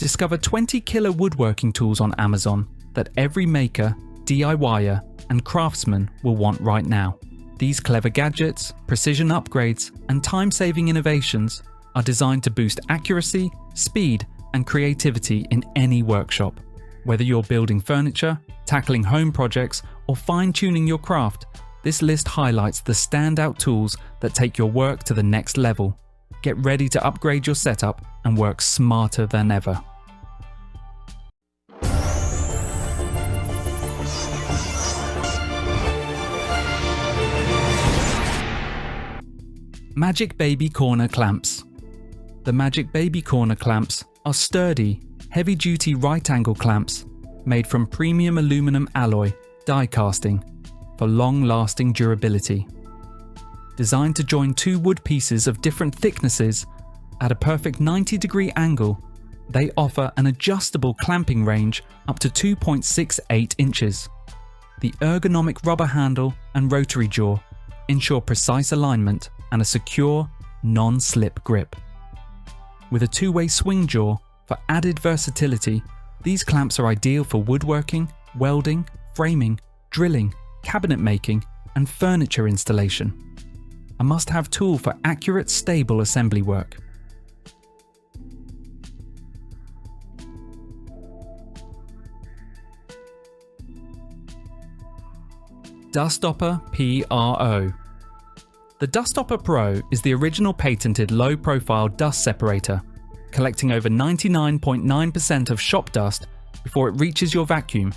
Discover 20 killer woodworking tools on Amazon that every maker, DIYer, and craftsman will want right now. These clever gadgets, precision upgrades, and time-saving innovations are designed to boost accuracy, speed, and creativity in any workshop. Whether you're building furniture, tackling home projects, or fine-tuning your craft, this list highlights the standout tools that take your work to the next level. Get ready to upgrade your setup and work smarter than ever. Magic Baby Corner Clamps. The Magic Baby Corner Clamps are sturdy, heavy-duty right-angle clamps made from premium aluminum alloy die casting for long-lasting durability. Designed to join two wood pieces of different thicknesses at a perfect 90-degree angle, they offer an adjustable clamping range up to 2.68 inches. The ergonomic rubber handle and rotary jaw ensure precise alignment and a secure, non-slip grip. With a two-way swing jaw for added versatility, these clamps are ideal for woodworking, welding, framing, drilling, cabinet making, and furniture installation. A must-have tool for accurate, stable assembly work. Dustopper PRO. The Dustopper PRO is the original patented low-profile dust separator, collecting over 99.9% of shop dust before it reaches your vacuum,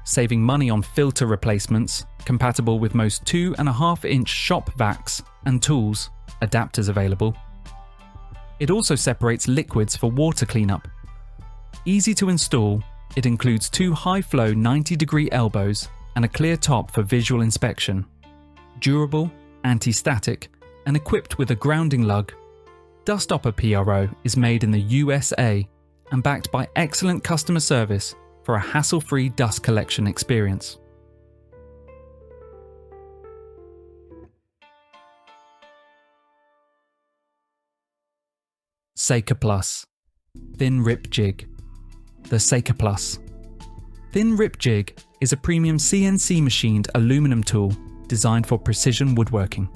saving money on filter replacements, compatible with most 2.5-inch shop vacs and tools, adapters available. It also separates liquids for water cleanup. Easy to install, it includes two high-flow 90-degree elbows and a clear top for visual inspection. Durable, anti-static, and equipped with a grounding lug, Dustopper PRO is made in the USA and backed by excellent customer service for a hassle-free dust collection experience. SAKERPLUS Thin Rip Jig. The SAKERPLUS Thin Rip Jig is a premium CNC machined aluminum tool designed for precision woodworking.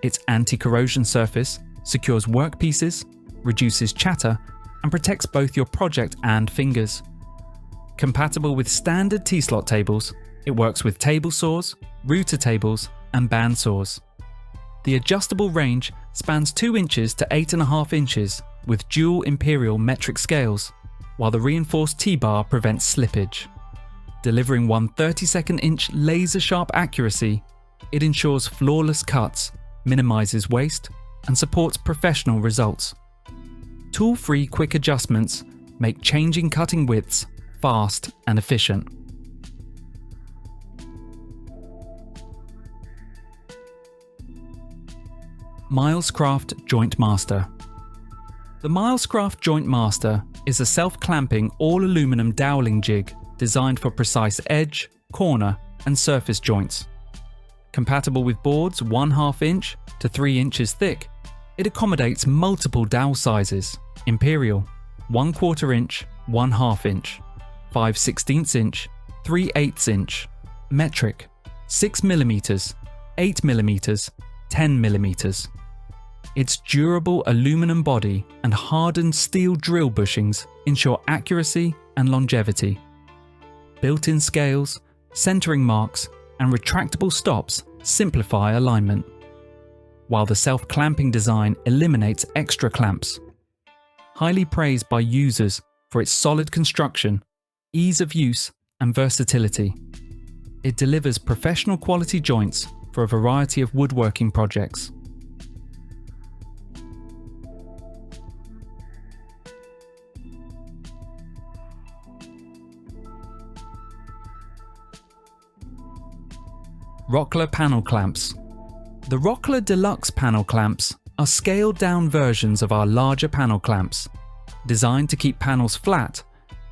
Its anti-corrosion surface secures workpieces, reduces chatter, and protects both your project and fingers. Compatible with standard T-slot tables, it works with table saws, router tables, and band saws. The adjustable range spans 2 inches to 8.5 inches with dual imperial metric scales, while the reinforced T-bar prevents slippage. Delivering 1/32 inch laser-sharp accuracy, it ensures flawless cuts, minimizes waste, and supports professional results. Tool-free quick adjustments make changing cutting widths fast and efficient. Milescraft Joint Master. The Milescraft Joint Master is a self-clamping all-aluminum doweling jig designed for precise edge, corner, and surface joints. Compatible with boards 1/2 inch to 3 inches thick, it accommodates multiple dowel sizes: imperial, 1/4 inch, 1/2 inch, 5/16 inch, 3/8 inch, metric, 6 mm, 8 mm, 10 mm. Its durable aluminum body and hardened steel drill bushings ensure accuracy and longevity. Built-in scales, centering marks, and retractable stops simplify alignment, while the self-clamping design eliminates extra clamps. Highly praised by users for its solid construction, ease of use, and versatility. It delivers professional quality joints for a variety of woodworking projects. Rockler panel clamps. The Rockler Deluxe panel clamps are scaled-down versions of our larger panel clamps, designed to keep panels flat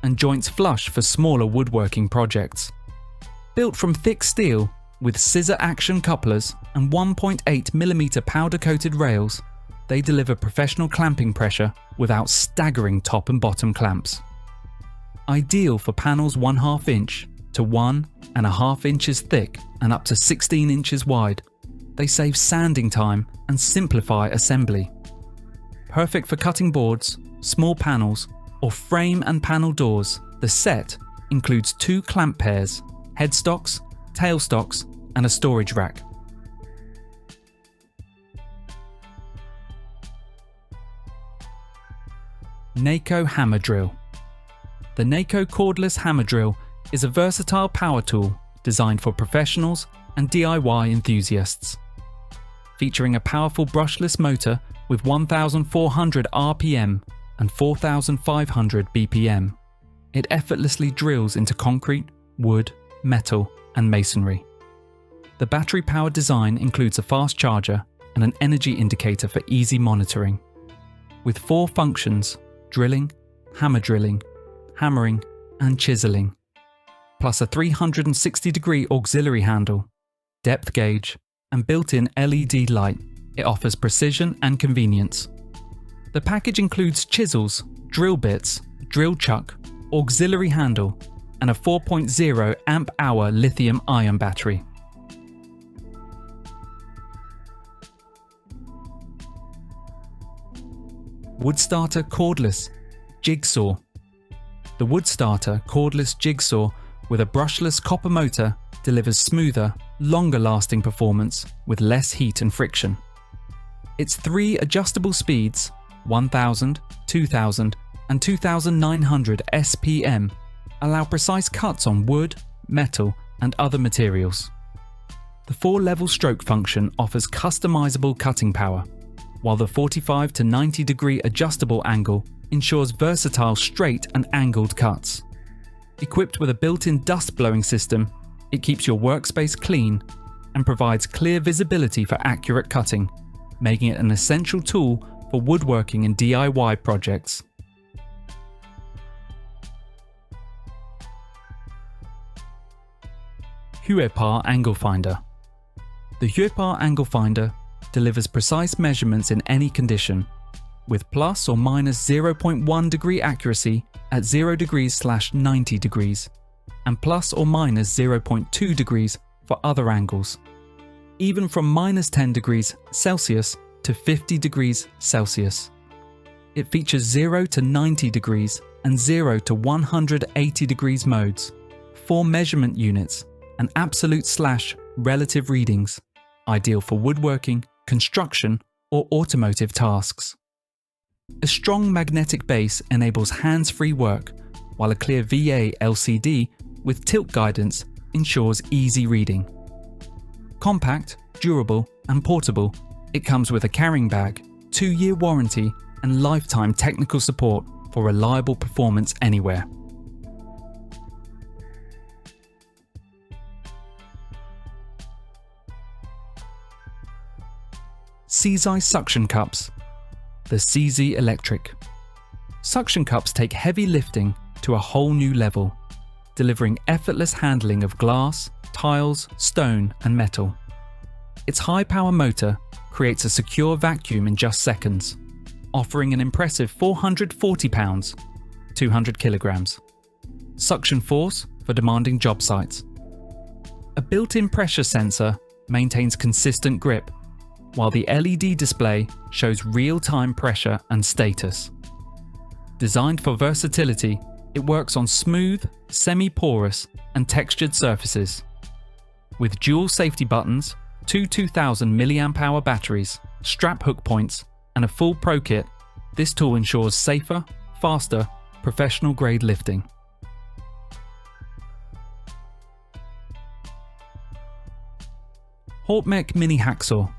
and joints flush for smaller woodworking projects. Built from thick steel with scissor action couplers and 1.8 mm powder-coated rails, They deliver professional clamping pressure without staggering top and bottom clamps. Ideal for panels 1/2 inch to 1.5 inches thick and up to 16 inches wide, they save sanding time and simplify assembly. Perfect for cutting boards, small panels, or frame and panel doors, the set includes 2 clamp pairs, headstocks, tailstocks, and a storage rack. NEIKO Hammer Drill. The NEIKO Cordless Hammer Drill is a versatile power tool designed for professionals and DIY enthusiasts. Featuring a powerful brushless motor with 1,400 RPM and 4,500 BPM, it effortlessly drills into concrete, wood, metal, and masonry. The battery-powered design includes a fast charger and an energy indicator for easy monitoring. With 4 functions: drilling, hammering, and chiseling, plus a 360-degree auxiliary handle, depth gauge, and built-in LED light, it offers precision and convenience. The package includes chisels, drill bits, drill chuck, auxiliary handle, and a 4.0 amp-hour lithium-ion battery. WOODSTARTER Cordless Jig Saw. The WOODSTARTER Cordless Jig Saw with a brushless copper motor delivers smoother, longer-lasting performance with less heat and friction. Its 3 adjustable speeds, 1000, 2000, and 2900 SPM, allow precise cuts on wood, metal, and other materials. The 4-level stroke function offers customizable cutting power, while the 45 to 90 degree adjustable angle ensures versatile straight and angled cuts. Equipped with a built-in dust blowing system, it keeps your workspace clean and provides clear visibility for accurate cutting, making it an essential tool for woodworking and DIY projects. Huepar Angle Finder. The Huepar Angle Finder delivers precise measurements in any condition, with plus or minus 0.1 degree accuracy at 0 degrees/90 degrees, and plus or minus 0.2 degrees for other angles, even from minus 10 degrees Celsius to 50 degrees Celsius. It features 0 to 90 degrees and 0 to 180 degrees modes, 4 measurement units, and absolute/relative readings, ideal for woodworking, construction, or automotive tasks. A strong magnetic base enables hands-free work, while a clear VA LCD with tilt guidance ensures easy reading. Compact, durable, and portable, it comes with a carrying bag, 2-year warranty, and lifetime technical support for reliable performance anywhere. SEESII Suction Cups. The SEESII Electric. Suction cups take heavy lifting to a whole new level, delivering effortless handling of glass, tiles, stone, and metal. Its high-power motor creates a secure vacuum in just seconds, offering an impressive 440 pounds, 200 kilograms, suction force for demanding job sites. A built-in pressure sensor maintains consistent grip, while the LED display shows real-time pressure and status. Designed for versatility, it works on smooth, semi-porous, and textured surfaces. With dual safety buttons, 2 2000 mAh batteries, strap hook points, and a full pro kit, this tool ensures safer, faster, professional-grade lifting. HAUTMEC Mini Hacksaw.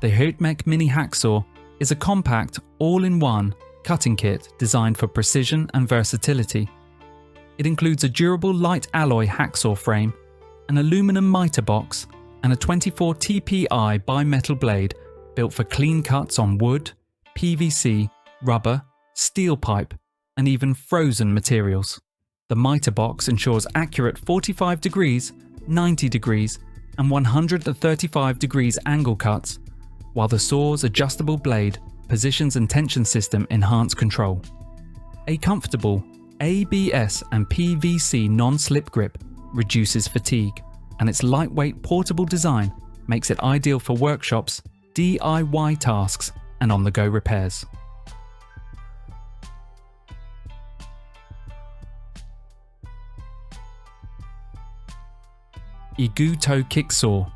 The HAUTMEC Mini Hacksaw is a compact, all-in-one cutting kit designed for precision and versatility. It includes a durable light alloy hacksaw frame, an aluminum miter box, and a 24 TPI bimetal blade built for clean cuts on wood, PVC, rubber, steel pipe, and even frozen materials. The miter box ensures accurate 45 degrees, 90 degrees, and 135 degrees angle cuts, while the saw's adjustable blade, positions and tension system enhance control. A comfortable ABS and PVC non-slip grip reduces fatigue, and its lightweight portable design makes it ideal for workshops, DIY tasks, and on-the-go repairs. IGOOO Toe Kick Saw.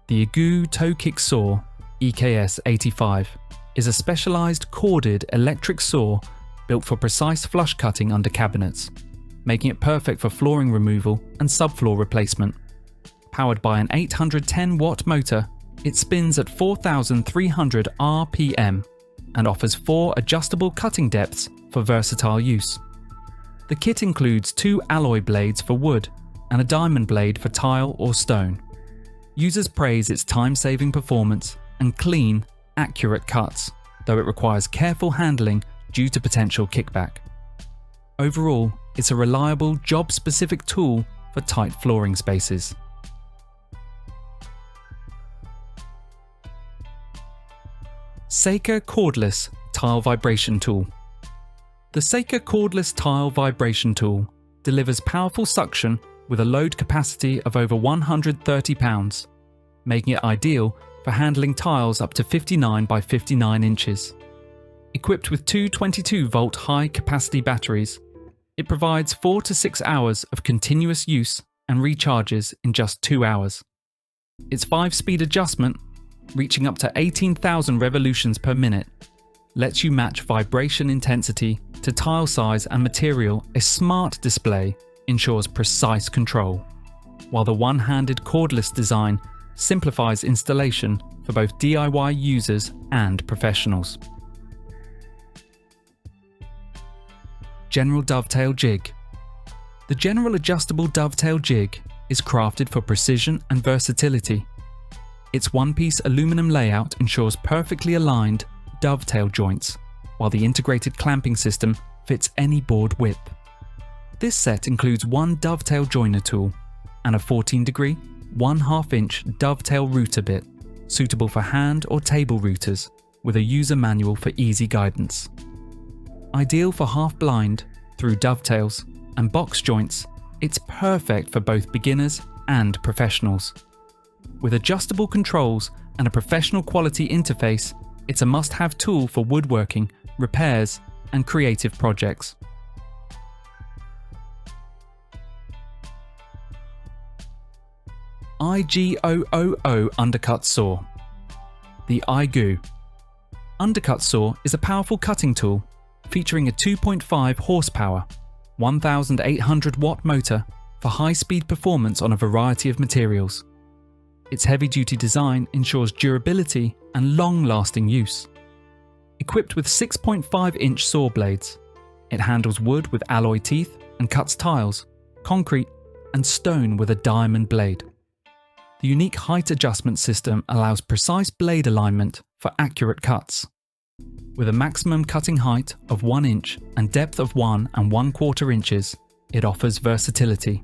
The IGOOO Toe Kick Saw EKS 85 is a specialized corded electric saw built for precise flush cutting under cabinets, making it perfect for flooring removal and subfloor replacement. Powered by an 810 watt motor, it spins at 4,300 RPM and offers 4 adjustable cutting depths for versatile use. The kit includes 2 alloy blades for wood and a diamond blade for tile or stone. Users praise its time-saving performance and clean, accurate cuts, though it requires careful handling due to potential kickback. Overall, it's a reliable, job-specific tool for tight flooring spaces. SAKER Cordless Tile Vibration Tool. The SAKER Cordless Tile Vibration Tool delivers powerful suction with a load capacity of over 130 pounds, making it ideal for handling tiles up to 59 by 59 inches. Equipped with 2 22-volt high-capacity batteries, it provides 4 to 6 hours of continuous use and recharges in just 2 hours. Its 5-speed adjustment, reaching up to 18,000 revolutions per minute, lets you match vibration intensity to tile size and material. A smart display ensures precise control, while the one-handed cordless design simplifies installation for both DIY users and professionals. General Dovetail Jig. The General Adjustable Dovetail Jig is crafted for precision and versatility. Its one-piece aluminum layout ensures perfectly aligned dovetail joints, while the integrated clamping system fits any board width. This set includes 1 dovetail joiner tool and a 14-degree, 1/2 inch dovetail router bit, suitable for hand or table routers, with a user manual for easy guidance. Ideal for half-blind, through dovetails, and box joints, it's perfect for both beginners and professionals. With adjustable controls and a professional quality interface, it's a must-have tool for woodworking, repairs, and creative projects. IGOOO Undercut Saw. The IGOOO Undercut Saw is a powerful cutting tool featuring a 2.5 horsepower, 1,800 watt motor for high-speed performance on a variety of materials. Its heavy-duty design ensures durability and long-lasting use. Equipped with 6.5-inch saw blades, it handles wood with alloy teeth and cuts tiles, concrete, and stone with a diamond blade. The unique height adjustment system allows precise blade alignment for accurate cuts. With a maximum cutting height of 1 inch and depth of 1 1/4 inches, it offers versatility.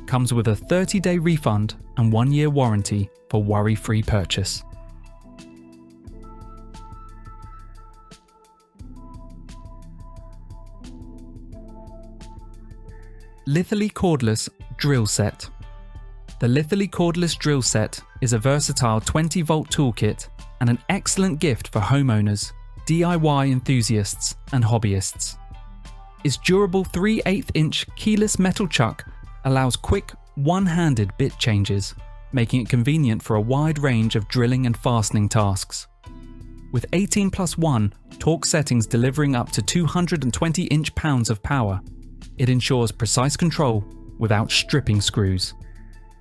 Comes with a 30-day refund and 1-year warranty for worry-free purchase. Litheli Cordless Drill Set. The Litheli Cordless Drill Set is a versatile 20-volt toolkit and an excellent gift for homeowners, DIY enthusiasts, and hobbyists. Its durable 3/8-inch keyless metal chuck allows quick, one-handed bit changes, making it convenient for a wide range of drilling and fastening tasks. With 18+1 torque settings delivering up to 220 inch-pounds of power, it ensures precise control without stripping screws.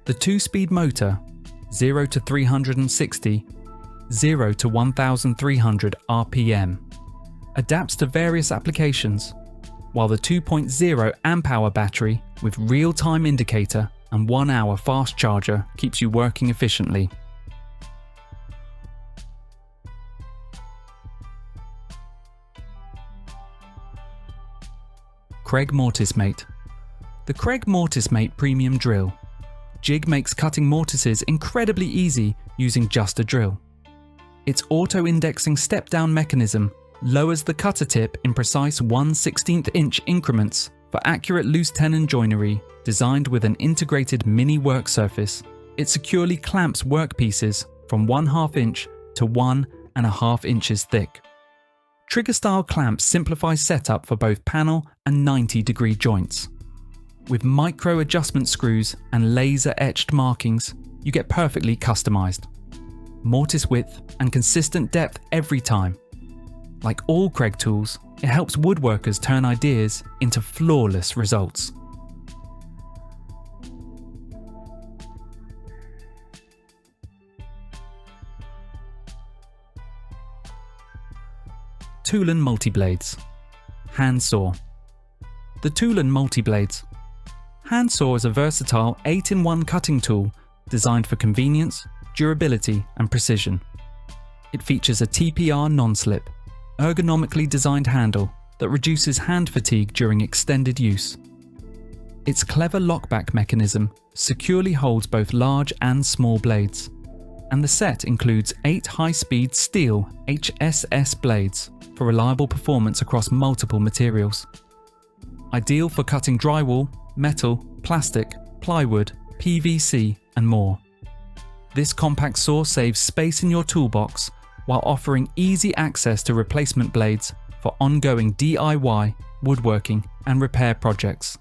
The 2-speed motor, 0 to 360, 0 to 1,300 RPM, adapts to various applications, while the 2.0 amp-hour battery with real-time indicator and 1-hour fast charger keeps you working efficiently. Kreg MortiseMate. The Kreg MortiseMate Premium Drill. Jig makes cutting mortises incredibly easy using just a drill. Its auto-indexing step-down mechanism lowers the cutter tip in precise 1/16 inch increments for accurate loose tenon joinery. Designed with an integrated mini work surface, it securely clamps workpieces from 1/2 inch to 1.5 inches thick. Trigger-style clamps simplify setup for both panel and 90-degree joints. With micro adjustment screws and laser-etched markings, you get perfectly customized. Mortise width and consistent depth every time. Like all Kreg tools, it helps woodworkers turn ideas into flawless results. TOOLAN Multi-Blades. Hand Saw. The TOOLAN Multi-Blades. Hand Saw is a versatile 8-in-1 cutting tool designed for convenience, durability and precision. It features a TPR non-slip, ergonomically designed handle that reduces hand fatigue during extended use. Its clever lockback mechanism securely holds both large and small blades, and the set includes 8 high-speed steel HSS blades for reliable performance across multiple materials. Ideal for cutting drywall, metal, plastic, plywood, PVC and more. This compact saw saves space in your toolbox while offering easy access to replacement blades for ongoing DIY, woodworking and repair projects.